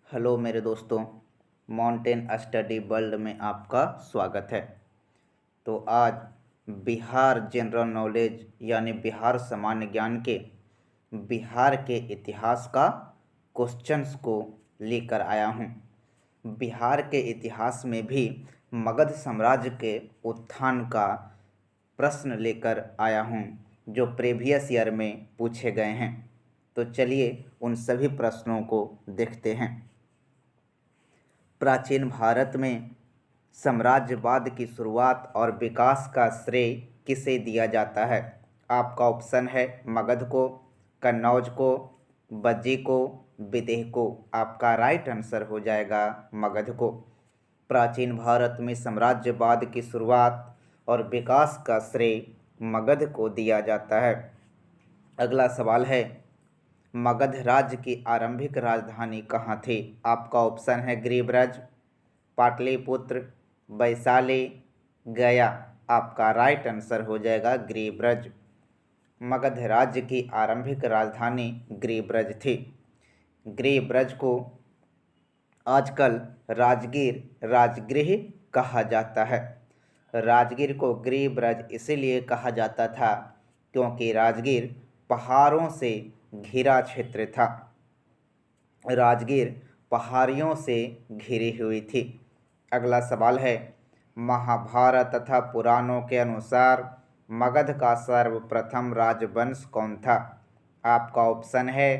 Hello मेरे दोस्तों, mountain study world में आपका स्वागत है। तो आज बिहार जनरल नॉलेज यानी बिहार सामान्य ज्ञान के बिहार के इतिहास का क्वेश्चंस को लेकर आया हूँ। बिहार के इतिहास में भी मगध साम्राज्य के उत्थान का प्रश्न लेकर आया हूँ जो प्रीवियस ईयर में पूछे गए हैं। तो चलिए उन सभी प्रश्नों को देखते हैं। प्राचीन भारत में साम्राज्यवाद की शुरुआत और विकास का श्रेय किसे दिया जाता है? आपका ऑप्शन है मगध को, कन्नौज को, बज्जी को, विदेह को। आपका राइट आंसर हो जाएगा मगध को। प्राचीन भारत में साम्राज्यवाद की शुरुआत और विकास का श्रेय मगध को दिया जाता है। अगला सवाल है, मगध राज्य की आरंभिक राजधानी कहाँ थी? आपका ऑप्शन है गिरिब्रज, पाटलिपुत्र, वैशाली, गया। आपका राइट आंसर हो जाएगा गिरिब्रज। मगध राज्य की आरंभिक राजधानी गिरिब्रज थी। गिरिब्रज को आजकल राजगीर राजगृह कहा जाता है। राजगीर को गिरिब्रज इसीलिए कहा जाता था क्योंकि राजगीर पहाड़ों से घिरा क्षेत्र था। राजगीर पहाड़ियों से घिरी हुई थी। अगला सवाल है, महाभारत तथा पुराणों के अनुसार मगध का सर्वप्रथम राजवंश कौन था? आपका ऑप्शन है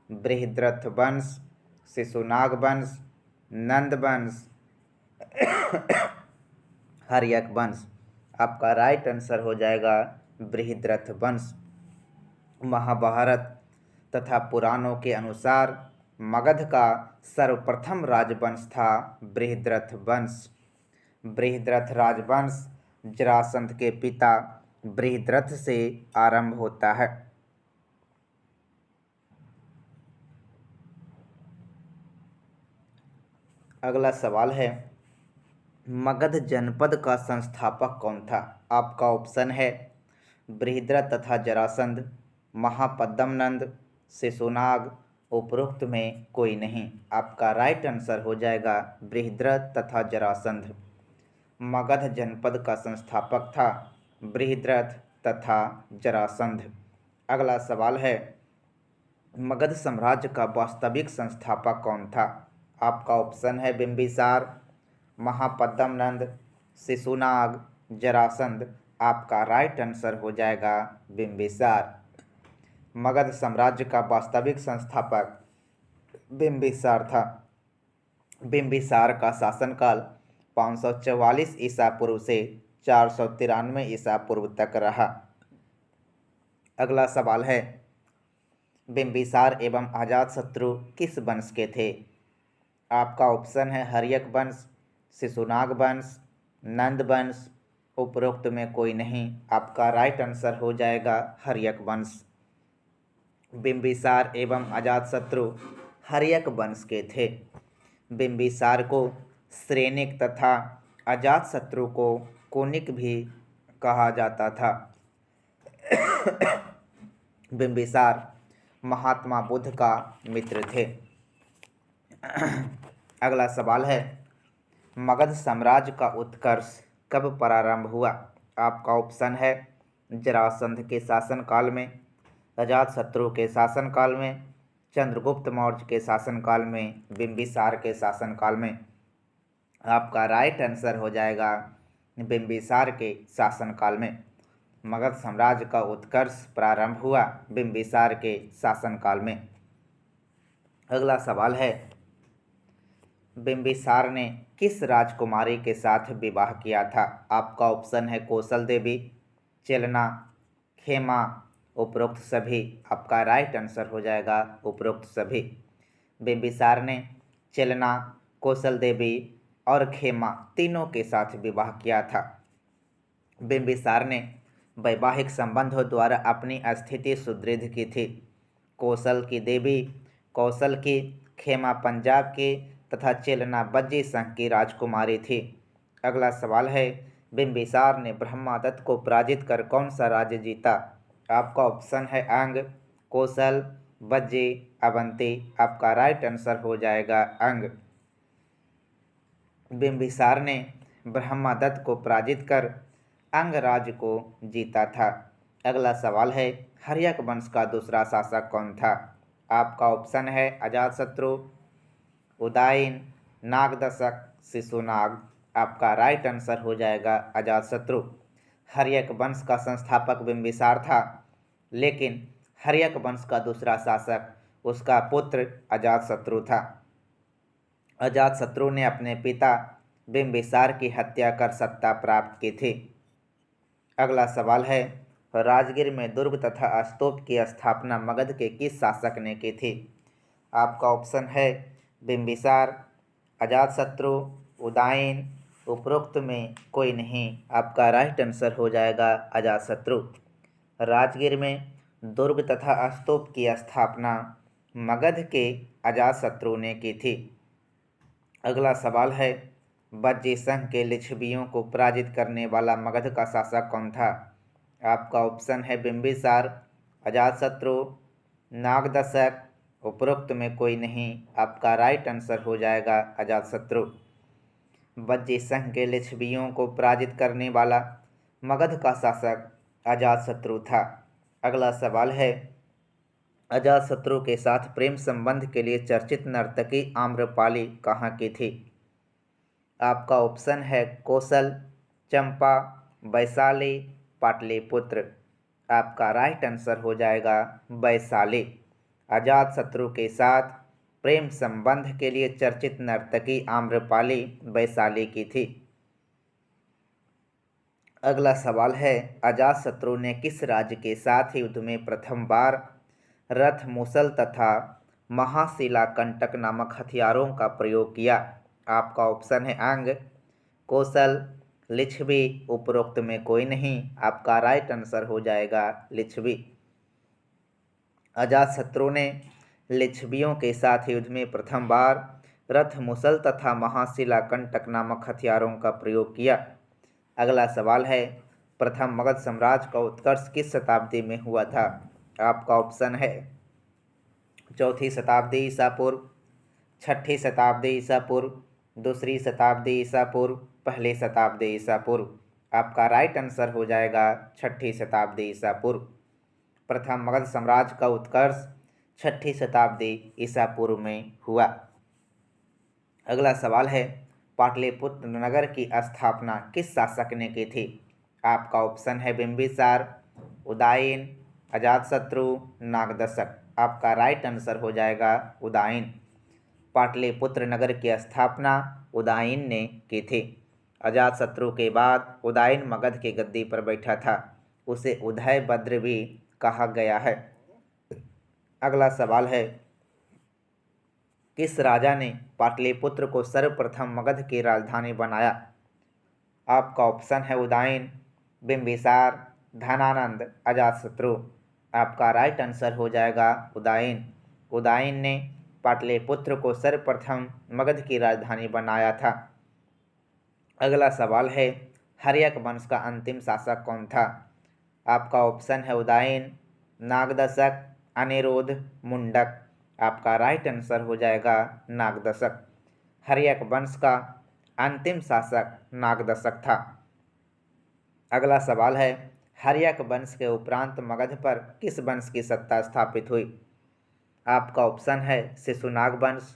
बृहद्रथ वंश, शिशुनाग वंश, नंद वंश, हर्यक वंश। आपका राइट आंसर हो जाएगा बृहद्रथ वंश। महाभारत तथा पुराणों के अनुसार मगध का सर्वप्रथम राजवंश था बृहद्रथ वंश। बृहद्रथ राजवंश जरासंध के पिता बृहद्रथ से आरंभ होता है। अगला सवाल है, मगध जनपद का संस्थापक कौन था? आपका ऑप्शन है बृहद्रथ तथा जरासंध, महापद्मनंद, शिशुनाग। उपरोक्त में कोई नहीं। आपका राइट आंसर हो जाएगा बृहद्रथ तथा जरासंध। मगध जनपद का संस्थापक था बृहद्रथ तथा जरासंध। अगला सवाल है, मगध साम्राज्य का वास्तविक संस्थापक कौन था? आपका ऑप्शन है बिंबिसार, महापद्मनंद, शिशुनाग, जरासंध। आपका राइट आंसर हो जाएगा बिंबिसार। मगध साम्राज्य का वास्तविक संस्थापक बिंबिसार था। बिंबिसार का शासनकाल 544 ईसा पूर्व से 493 ईसा पूर्व तक रहा। अगला सवाल है, बिंबिसार एवं अजातशत्रु किस वंश के थे? आपका ऑप्शन है हर्यक वंश, शिशुनाग वंश, नंद वंश। उपरोक्त में कोई नहीं। आपका राइट आंसर हो जाएगा हर्यक वंश। बिंबिसार एवं अजातशत्रु हर्यक वंश के थे। बिंबिसार को श्रेनिक तथा अजातशत्रु को कोनिक भी कहा जाता था। बिंबिसार महात्मा बुद्ध का मित्र थे। अगला सवाल है, मगध साम्राज्य का उत्कर्ष कब प्रारंभ हुआ? आपका ऑप्शन है जरासंध के शासनकाल में, अजातशत्रु के शासनकाल में, चंद्रगुप्त मौर्य के शासनकाल में, बिंबिसार के शासनकाल में। आपका राइट आंसर हो जाएगा बिंबिसार के शासनकाल में। मगध साम्राज्य का उत्कर्ष प्रारंभ हुआ बिंबिसार के शासनकाल में। अगला सवाल है, बिंबिसार ने किस राजकुमारी के साथ विवाह किया था? आपका ऑप्शन है कौशल देवी, चेलना, खेमा। उपरोक्त सभी। आपका राइट आंसर हो जाएगा उपरोक्त सभी। बिंबिसार ने चेलना, कौशल देवी और खेमा तीनों के साथ विवाह किया था। बिंबिसार ने वैवाहिक संबंधों द्वारा अपनी स्थिति सुदृढ़ की थी। कौशल की देवी कौशल की, खेमा पंजाब की तथा चेलना बज्जी संघ की राजकुमारी थी। अगला सवाल है, बिंबिसार ने ब्रह्मदत्त को पराजित कर कौन सा राज्य जीता? आपका ऑप्शन है अंग, कौशल, बज्जे, अवंती। आपका राइट आंसर हो जाएगा अंग। बिंबिसार ने ब्रह्मदत्त को पराजित कर अंगराज को जीता था। अगला सवाल है, हर्यक वंश का दूसरा शासक कौन था? आपका ऑप्शन है अजातशत्रु, उदयन, नागदशक, शिशुनाग। आपका राइट आंसर हो जाएगा अजातशत्रु। हर्यक वंश का संस्थापक बिंबिसार था, लेकिन हर्यक वंश का दूसरा शासक उसका पुत्र अजातशत्रु था। अजातशत्रु ने अपने पिता बिंबिसार की हत्या कर सत्ता प्राप्त की थी। अगला सवाल है, राजगीर में दुर्ग तथा स्तूप की स्थापना मगध के किस शासक ने की थी? आपका ऑप्शन है बिंबिसार, अजातशत्रु, उदयन। उपरोक्त में कोई नहीं। आपका राइट आंसर हो जाएगा अजातशत्रु। राजगीर में दुर्ग तथा स्तूप की स्थापना मगध के अजातशत्रु ने की थी। अगला सवाल है, बज्जी संघ के लिच्छवियों को पराजित करने वाला मगध का शासक कौन था? आपका ऑप्शन है बिंबिसार, अजातशत्रु, नागदशक। उपरोक्त में कोई नहीं। आपका राइट आंसर हो जाएगा अजातशत्रु। बज्जी संघ के लिच्छवियों को पराजित करने वाला मगध का शासक अजातशत्रु था। अगला सवाल है, अजातशत्रु के साथ प्रेम संबंध के लिए चर्चित नर्तकी आम्रपाली कहाँ की थी? आपका ऑप्शन है कौशल, चंपा, वैशाली, पाटलिपुत्र। आपका राइट आंसर हो जाएगा वैशाली। अजातशत्रु के साथ प्रेम संबंध के लिए चर्चित नर्तकी आम्रपाली वैशाली की थी। अगला सवाल है, अजातशत्रु ने किस राज्य के साथ युद्ध में प्रथम बार रथ, मूसल तथा महाशिला कंटक नामक हथियारों का प्रयोग किया? आपका ऑप्शन है अंग, कौशल, लिच्छवी। उपरोक्त में कोई नहीं। आपका राइट आंसर हो जाएगा लिच्छवी। अजातशत्रु ने लिच्छवियों के साथ युद्ध में प्रथम बार रथ, मूसल तथा महाशिला कंटक नामक हथियारों का प्रयोग किया। अगला सवाल है, प्रथम मगध साम्राज्य का उत्कर्ष किस शताब्दी में हुआ था? आपका ऑप्शन है चौथी शताब्दी ईसा पूर्व, छठी शताब्दी ईसा पूर्व, दूसरी शताब्दी ईसा पूर्व, पहली शताब्दी ईसा पूर्व। आपका राइट आंसर हो जाएगा छठी शताब्दी ईसा पूर्व। प्रथम मगध साम्राज्य का उत्कर्ष छठी शताब्दी ईसा पूर्व में हुआ। अगला सवाल है, पाटलिपुत्र नगर की स्थापना किस शासक ने की थी? आपका ऑप्शन है बिंबिसार, उदयन, अजातशत्रु, नागदशक। आपका राइट आंसर हो जाएगा उदयन। पाटलिपुत्र नगर की स्थापना उदयन ने की थी। अजातशत्रु के बाद उदयन मगध की गद्दी पर बैठा था। उसे उदयभद्र भी कहा गया है। अगला सवाल है, किस राजा ने पाटलिपुत्र को सर्वप्रथम मगध की राजधानी बनाया? आपका ऑप्शन है उदयन, बिंबिसार, धनानंद, अजातशत्रु। आपका राइट आंसर हो जाएगा उदयन। उदयन ने पाटलिपुत्र को सर्वप्रथम मगध की राजधानी बनाया था। अगला सवाल है, हर्यक वंश का अंतिम शासक कौन था? आपका ऑप्शन है उदयन, नागदशक, अनिरुद्ध, मुंडक। आपका राइट आंसर हो जाएगा नागदशक। हर्यक वंश का अंतिम शासक नागदशक था। अगला सवाल है, हर्यक वंश के उपरांत मगध पर किस वंश की सत्ता स्थापित हुई? आपका ऑप्शन है शिशुनाग वंश,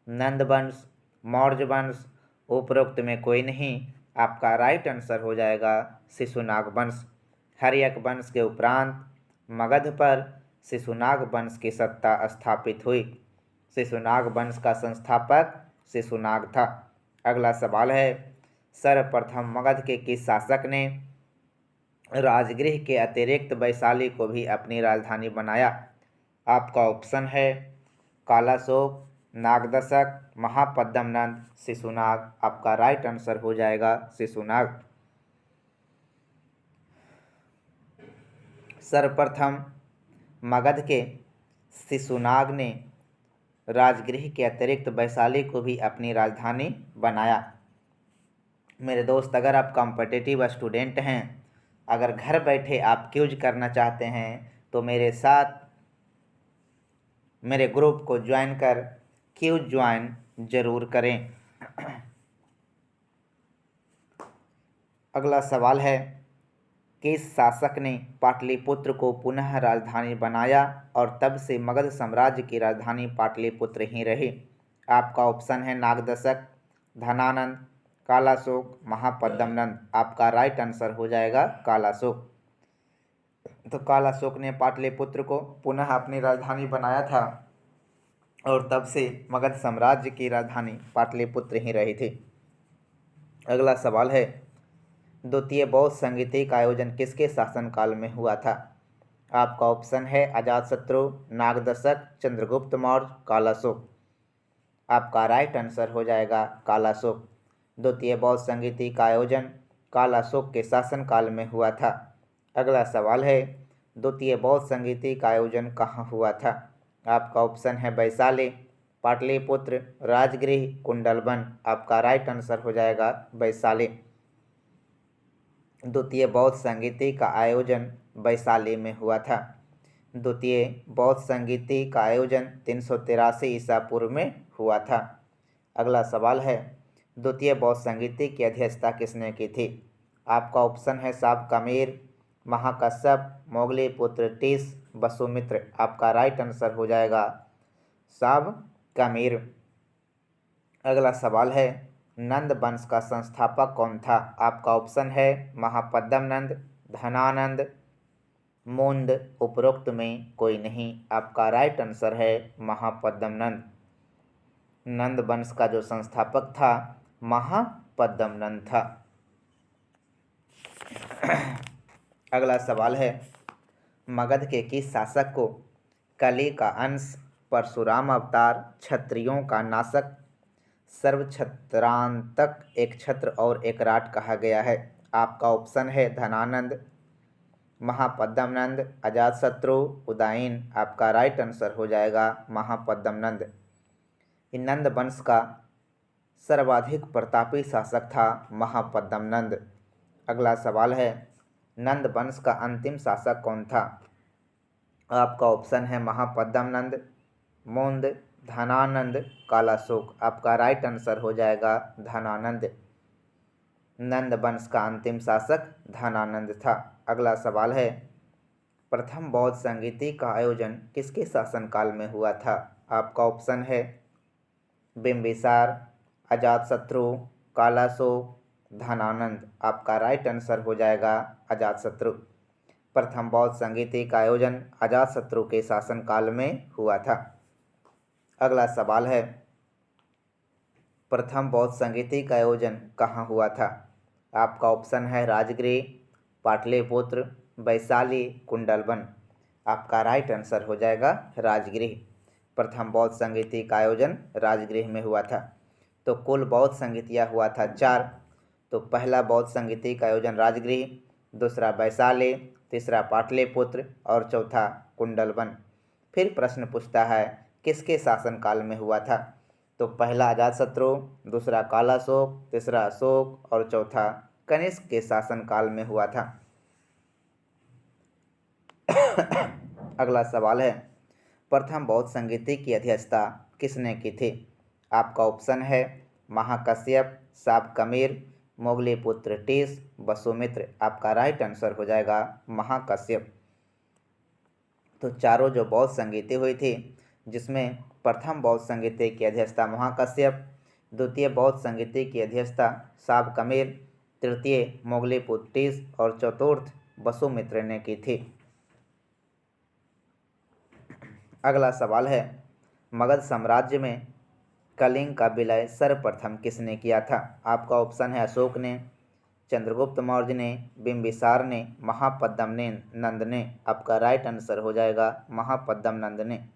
नंद वंश, मौर्य वंश। उपरोक्त में कोई नहीं। आपका राइट आंसर हो जाएगा शिशुनाग वंश। हर्यक वंश के उपरांत मगध पर शिशुनाग वंश की सत्ता स्थापित हुई। शिशुनाग वंश का संस्थापक शिशुनाग था। अगला सवाल है, सर्वप्रथम मगध के किस शासक ने राजगृह के अतिरिक्त वैशाली को भी अपनी राजधानी बनाया? आपका ऑप्शन है कालाशोक, नागदशक, महापद्मनंद, शिशुनाग। आपका राइट आंसर हो जाएगा शिशुनाग। सर्वप्रथम मगध के शिशुनाग ने राजगृह के अतिरिक्त वैशाली को भी अपनी राजधानी बनाया। मेरे दोस्त, अगर आप कॉम्पिटिटिव स्टूडेंट हैं, अगर घर बैठे आप क्यूज करना चाहते हैं, तो मेरे साथ मेरे ग्रुप को ज्वाइन कर क्यों ज्वाइन जरूर करें। अगला सवाल है, किस शासक ने पाटलिपुत्र को पुनः राजधानी बनाया और तब से मगध साम्राज्य की राजधानी पाटलिपुत्र ही रही। आपका ऑप्शन है नागदशक, धनानंद, कालाशोक, महापद्मनंद। आपका राइट आंसर हो जाएगा कालाशोक। तो कालाशोक ने पाटलिपुत्र को पुनः अपनी राजधानी बनाया था और तब से मगध साम्राज्य की राजधानी पाटलिपुत्र ही रही थी। अगला सवाल है, द्वितीय बौद्ध संगीति का आयोजन किसके शासनकाल में हुआ था। आपका ऑप्शन है अजातशत्रु, नागदशक, चंद्रगुप्त मौर्य, कालाशोक। आपका राइट आंसर हो जाएगा कालाशोक। द्वितीय बौद्ध संगीति का आयोजन कालाशोक के शासनकाल में हुआ था। अगला सवाल है, द्वितीय बौद्ध संगीति का आयोजन कहाँ हुआ था। आपका ऑप्शन है वैशाली, पाटलिपुत्र, राजगृह, कुंडलवन। आपका राइट आंसर हो जाएगा वैशाली। द्वितीय बौद्ध संगीति का आयोजन वैशाली में हुआ था। द्वितीय बौद्ध संगीति का आयोजन 383 ईसा पूर्व में हुआ था। अगला सवाल है, द्वितीय बौद्ध संगीति की अध्यक्षता किसने की थी। आपका ऑप्शन है साबकामीर, महाकश्यप, मोगली-पुत्र टीस, वसुमित्र। आपका राइट आंसर हो जाएगा साबकामीर। अगला सवाल है, नंद वंश का संस्थापक कौन था। आपका ऑप्शन है महापद्मनंद, धनानंद, मुंद। उपरोक्त में कोई नहीं। आपका राइट आंसर है महापद्मनंद। नंद वंश का जो संस्थापक था महापद्मनंद था। अगला सवाल है, मगध के किस शासक को कली का अंश, परशुराम अवतार, क्षत्रियों का नाशक, सर्वक्षत्रांतक, एक छत्र और एक राट कहा गया है। आपका ऑप्शन है धनानंद, महापद्मनंद, अजातशत्रु, उदयन। आपका राइट आंसर हो जाएगा महापद्मनंद। नंद वंश का सर्वाधिक प्रतापी शासक था महापद्मनंद। अगला सवाल है, नंद वंश का अंतिम शासक कौन था। आपका ऑप्शन है महापद्मनंद, मुंद, धनानंद, कालाशोक। आपका राइट आंसर हो जाएगा धनानंद। नंद वंश का अंतिम शासक धनानंद था। अगला सवाल है, प्रथम बौद्ध संगीति का आयोजन किसके शासनकाल में हुआ था। आपका ऑप्शन है बिंबिसार, अजातशत्रु, कालाशोक, धनानंद। आपका राइट आंसर हो जाएगा अजातशत्रु। प्रथम बौद्ध संगीति का आयोजन अजातशत्रु के शासनकाल में हुआ था। अगला सवाल है, प्रथम बौद्ध संगीति का आयोजन कहाँ हुआ था। आपका ऑप्शन है राजगृह, पाटलिपुत्र, वैशाली, कुंडलवन। आपका राइट आंसर हो जाएगा राजगृह। प्रथम बौद्ध संगीति का आयोजन राजगृह में हुआ था। तो कुल बौद्ध संगीतियाँ हुआ था 4। तो पहला बौद्ध संगीति का आयोजन राजगृह, दूसरा वैशाली, तीसरा पाटलिपुत्र और चौथा कुंडलवन। फिर प्रश्न पूछता है किसके शासनकाल में हुआ था। तो पहला अजातशत्रु, दूसरा कालाशोक, तीसरा अशोक और चौथा कनिष्क के शासनकाल में हुआ था। अगला सवाल है, प्रथम बौद्ध संगीति की अध्यक्षता किसने की थी। आपका ऑप्शन है महाकश्यप, साबकमीर, मोगली-पुत्र टीस, वसुमित्र। आपका राइट आंसर हो जाएगा महाकश्यप। तो चारों जो बौद्ध संगीति हुई थी, जिसमें प्रथम बौद्ध संगीति की अध्यक्षता महाकश्यप, द्वितीय बौद्ध संगीति की अध्यक्षता साबकमीर, तृतीय मोगली-पुत्र टीस और चतुर्थ वसुमित्र ने की थी। अगला सवाल है, मगध साम्राज्य में कलिंग का विलय सर्वप्रथम किसने किया था। आपका ऑप्शन है अशोक ने, चंद्रगुप्त मौर्य ने, बिंबिसार ने, महापद्मनंद ने। आपका राइट आंसर हो जाएगा महापद्मनंद ने।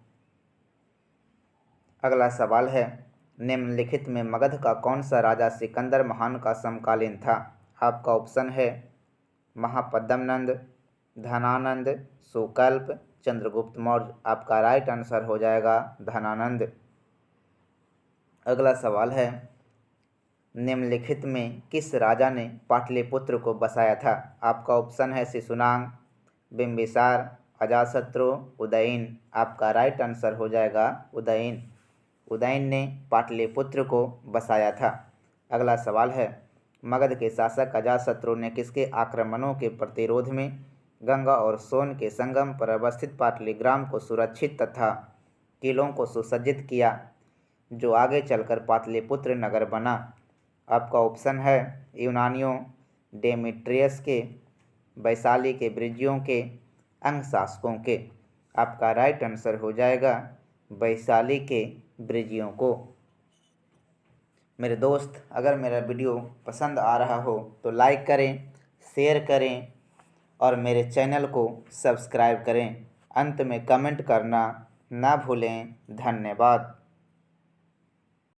अगला सवाल है, निम्नलिखित में मगध का कौन सा राजा सिकंदर महान का समकालीन था। आपका ऑप्शन है महापद्मनंद, धनानंद, सुकल्प, चंद्रगुप्त मौर्य। आपका राइट आंसर हो जाएगा धनानंद। अगला सवाल है, निम्नलिखित में किस राजा ने पाटलिपुत्र को बसाया था। आपका ऑप्शन है शिशुनाग, बिंबिसार अजातशत्रु उदयन। आपका राइट आंसर हो जाएगा उदयन। उदयन ने पाटलिपुत्र को बसाया था। अगला सवाल है, मगध के शासक अजातशत्रु ने किसके आक्रमणों के प्रतिरोध में गंगा और सोन के संगम पर अवस्थित पाटलिग्राम को सुरक्षित तथा किलों को सुसज्जित किया, जो आगे चलकर पाटलिपुत्र नगर बना? आपका ऑप्शन है यूनानियों, डेमेट्रियस के, वैशाली के ब्रिजियों के, अंग शासकों के। आपका राइट आंसर हो जाएगा वैशाली के ब्रिजियों को। मेरे दोस्त, अगर मेरा वीडियो पसंद आ रहा हो तो लाइक करें, शेयर करें और मेरे चैनल को सब्सक्राइब करें। अंत में कमेंट करना ना भूलें। धन्यवाद।